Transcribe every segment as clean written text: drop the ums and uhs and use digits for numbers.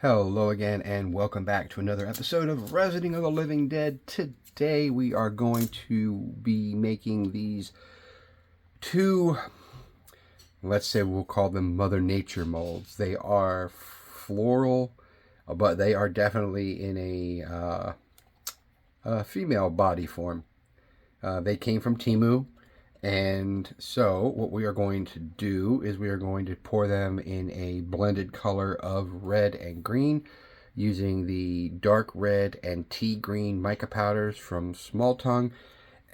Hello again, and welcome back to another episode of Resident of the Living Dead. Today we are going to be making these two, let's say we'll call them Mother Nature molds. They are floral, but they are definitely in a female body form. They came from Temu. And so what we are going to do is we are going to pour them in a blended color of red and green using the dark red and tea green mica powders from Small Tongue,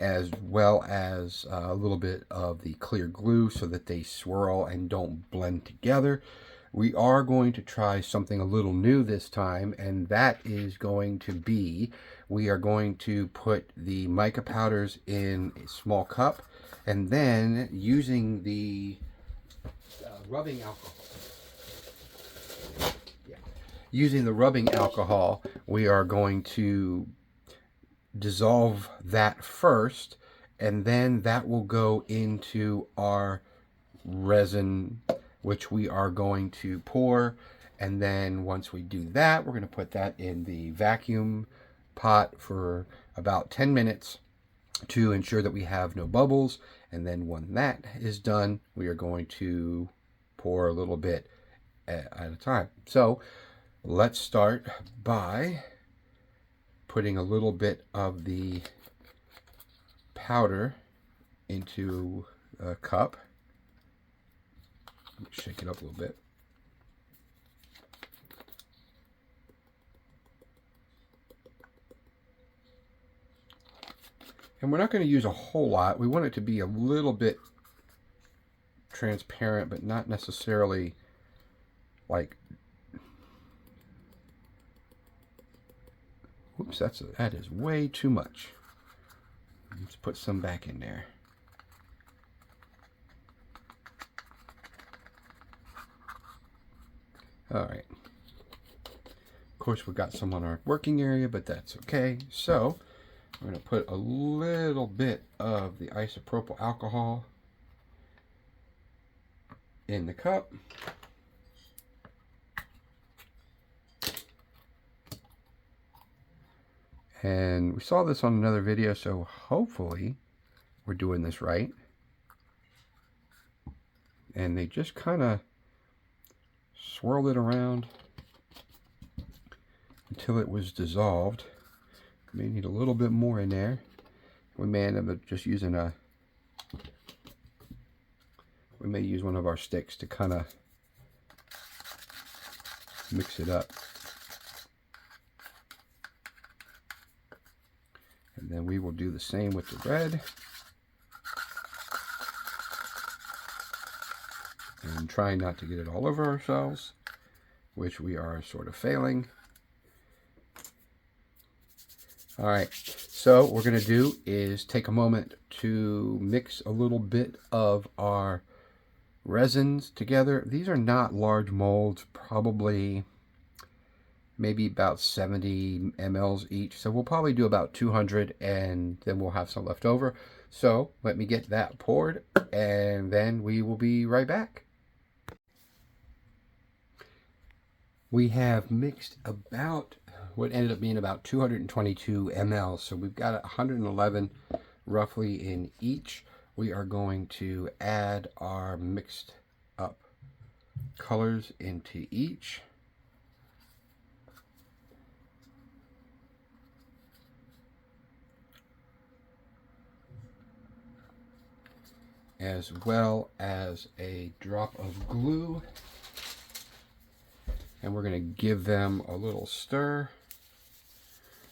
as well as a little bit of the clear glue so that they swirl and don't blend together. We are going to try something a little new this time, and that is going to be, we are going to put the mica powders in a small cup, and then using the rubbing alcohol. Using the rubbing alcohol, we are going to dissolve that first, and then that will go into our resin, which we are going to pour. And then once we do that, we're going to put that in the vacuum pot for about 10 minutes to ensure that we have no bubbles. And then when that is done, we are going to pour a little bit at a time. So let's start by putting a little bit of the powder into a cup. Shake it up a little bit. And we're not going to use a whole lot. We want it to be a little bit transparent, but not necessarily like, whoops, that is way too much. Let's put some back in there. All right. Of course, we've got some on our working area, but that's okay. So we're going to put a little bit of the isopropyl alcohol in the cup. And we saw this on another video, so hopefully we're doing this right. And they just kind of swirled it around until it was dissolved. May need a little bit more in there. We may end up just using we may use one of our sticks to kind of mix it up. And then we will do the same with the red. And try not to get it all over ourselves, which we are sort of failing. All right, so what we're going to do is take a moment to mix a little bit of our resins together. These are not large molds, probably maybe about 70 mLs each. So we'll probably do about 200, and then we'll have some left over. So let me get that poured, and then we will be right back. We have mixed about what ended up being about 222 ml. So we've got 111 roughly in each. We are going to add our mixed up colors into each. As well as a drop of glue. And we're going to give them a little stir.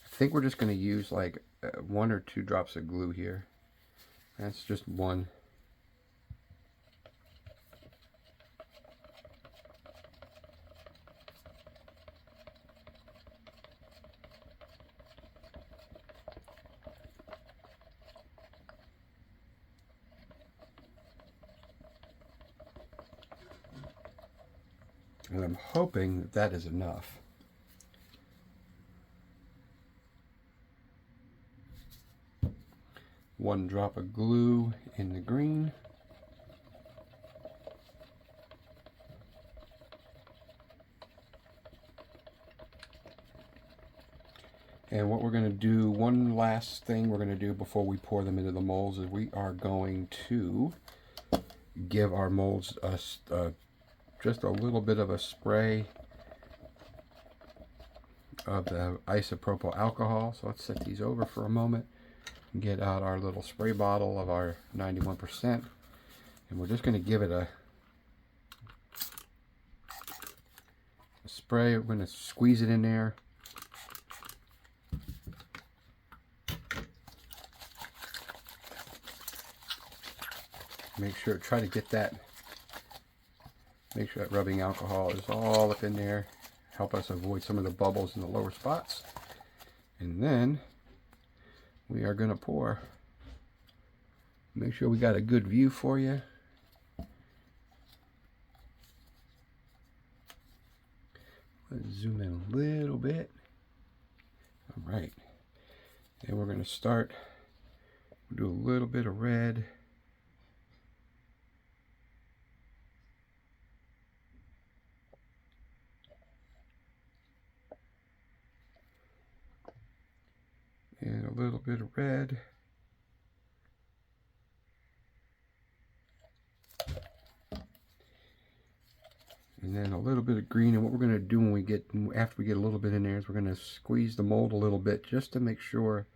I think we're just going to use like 1 or 2 drops of glue here. That's just one. And I'm hoping that that is enough. One drop of glue in the green. And what we're going to do, one last thing we're going to do before we pour them into the molds, is we are going to give our molds just a little bit of a spray of the isopropyl alcohol. So let's set these over for a moment and get out our little spray bottle of our 91%. And we're just going to give it a spray. We're going to squeeze it in there. Make sure, try to get that, make sure that rubbing alcohol is all up in there. Help us avoid some of the bubbles in the lower spots. And then we are going to pour. Make sure we got a good view for you. Let's zoom in a little bit. All right. And we're going to start, do a little bit of red. And a little bit of red. And then a little bit of green. And what we're going to do when we get, after we get a little bit in there, is we're going to squeeze the mold a little bit just to make sure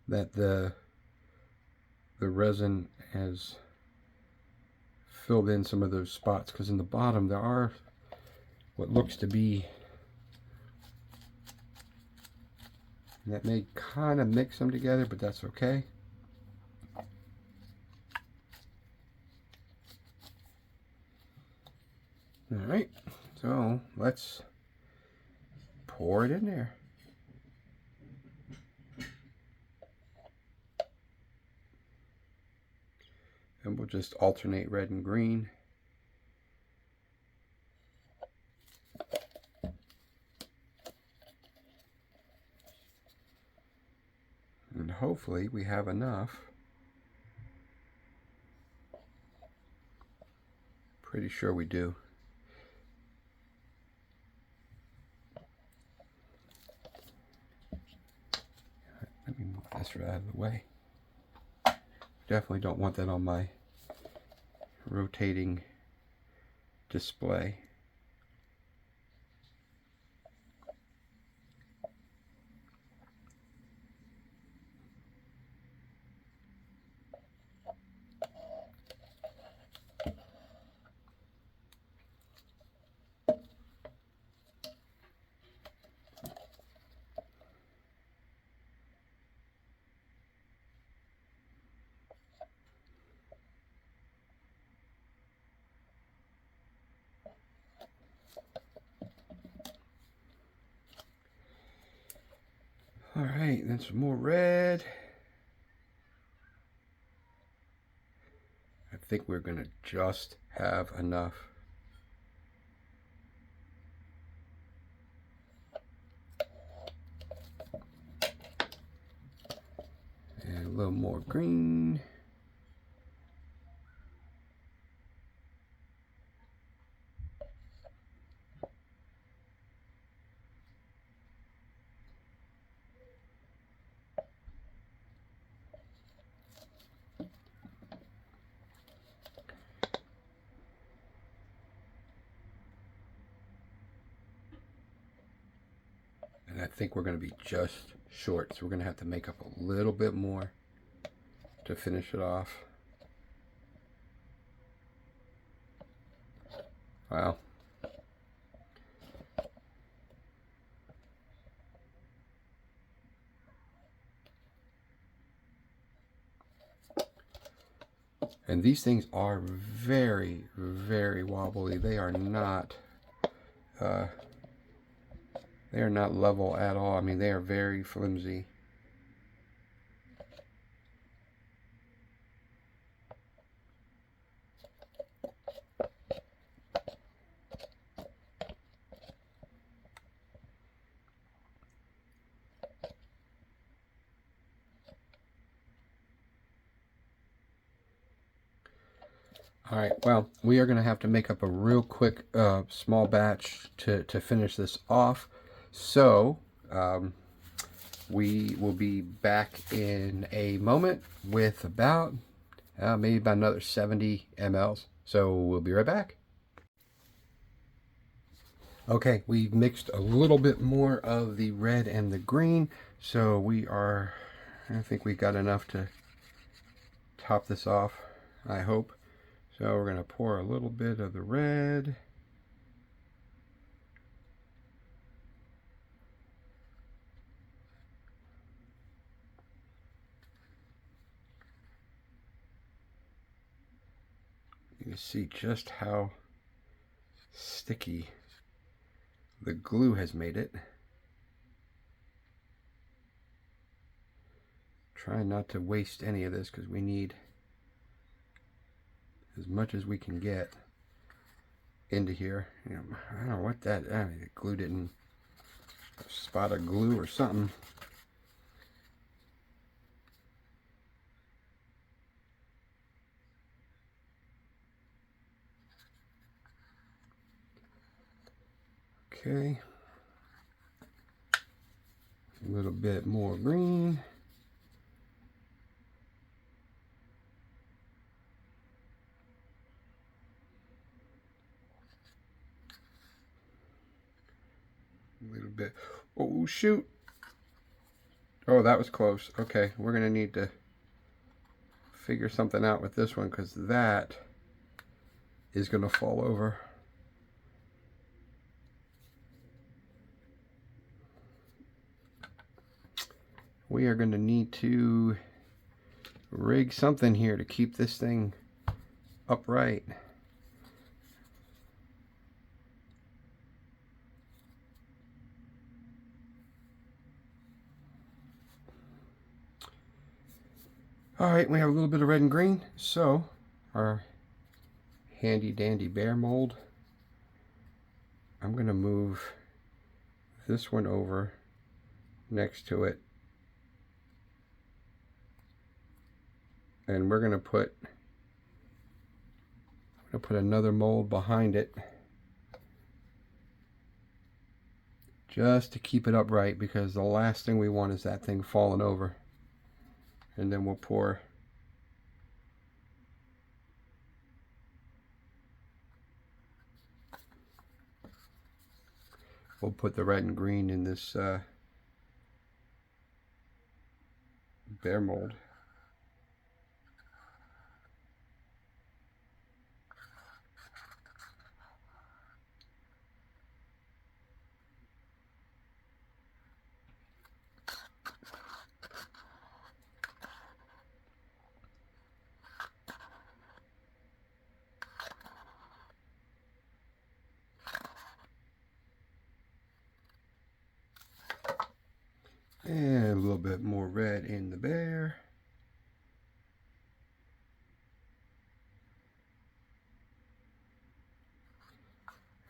that the resin has filled in some of those spots, because in the bottom there are what looks to be, that may kind of mix them together, but that's okay. All right, so let's pour it in there. And we'll just alternate red and green. And hopefully we have enough. Pretty sure we do. Let me move this right out of the way. Definitely don't want that on my rotating display. All right, then some more red. I think we're gonna just have enough. And a little more green. And I think we're going to be just short, so we're going to have to make up a little bit more to finish it off. Wow. And these things are very, very wobbly. They are not level at all. I mean, they are very flimsy. All right, well, we are going to have to make up a real quick small batch to finish this off. So we will be back in a moment with about maybe about another 70 mLs. So we'll be right back. Okay, we've mixed a little bit more of the red and the green, so I think we got enough to top this off, I hope. So we're going to pour a little bit of the red. You can see just how sticky the glue has made it. Try not to waste any of this because we need as much as we can get into here. You know, I don't know what that, I mean, it glued it in a spot of glue or something. Okay. A little bit more green. A little bit. Oh, shoot. Oh, that was close. Okay, we're going to need to figure something out with this one because that is going to fall over. We are going to need to rig something here to keep this thing upright. Alright, we have a little bit of red and green, so our handy dandy bear mold, I'm going to move this one over next to it, and we're going to put another mold behind it just to keep it upright, because the last thing we want is that thing falling over. And then we'll pour put the red and green in this bear mold. And a little bit more red in the bear.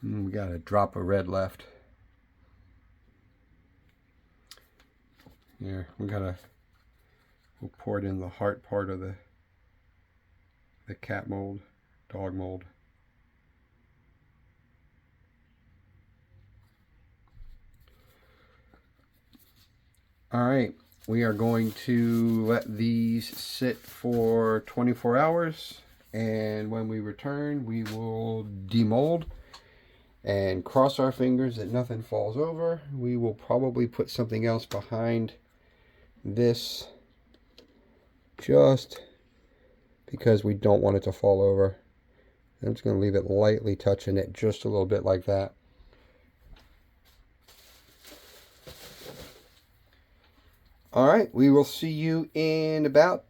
And we got a drop of red left. Here, we'll pour it in the heart part of the cat mold, dog mold. All right, we are going to let these sit for 24 hours, and when we return, we will demold and cross our fingers that nothing falls over. We will probably put something else behind this just because we don't want it to fall over. I'm just going to leave it lightly touching it just a little bit like that. All right, we will see you in about...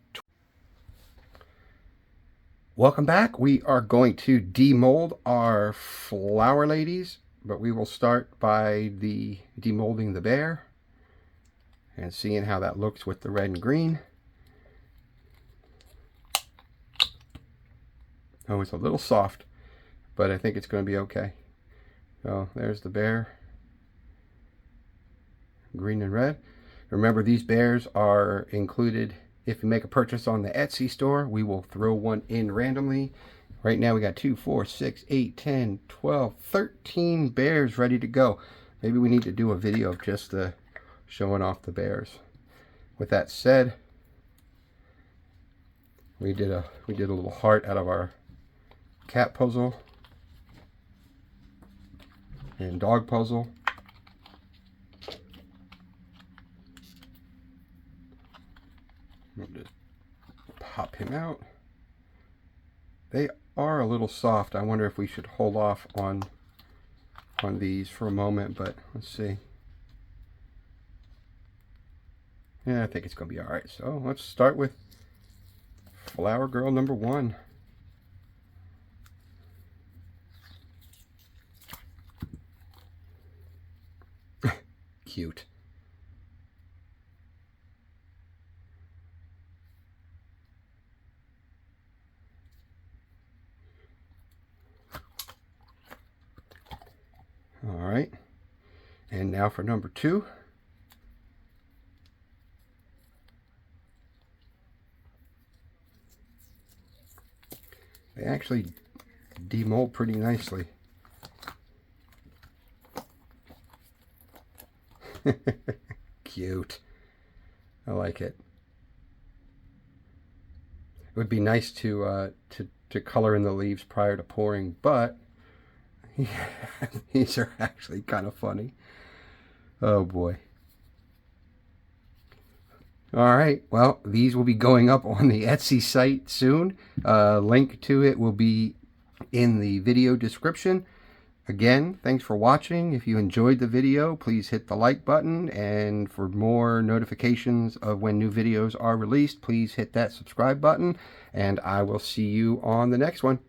Welcome back. We are going to demold our flower ladies, but we will start by demolding the bear and seeing how that looks with the red and green. Oh, it's a little soft, but I think it's going to be okay. So there's the bear, green and red. Remember, these bears are included if you make a purchase on the Etsy store. We will throw one in randomly. Right now we got 2, 4, 6, 8, 10, 12, 13 bears ready to go. Maybe we need to do a video of just the showing off the bears. With that said, we did a little heart out of our cat puzzle and dog puzzle. We'll just pop him out. They are a little soft. I wonder if we should hold off on these for a moment, but let's see. Yeah, I think it's gonna be all right. So let's start with Flower Girl number 1. Cute. All right, and now for number 2. They actually demold pretty nicely. Cute. I like it. It would be nice to color in the leaves prior to pouring, but these are actually kind of funny. Oh boy. All right, well, these will be going up on the Etsy site soon. Link to it will be in the video description. Again, thanks for watching. If you enjoyed the video, please hit the like button, and for more notifications of when new videos are released, please hit that subscribe button, and I will see you on the next one.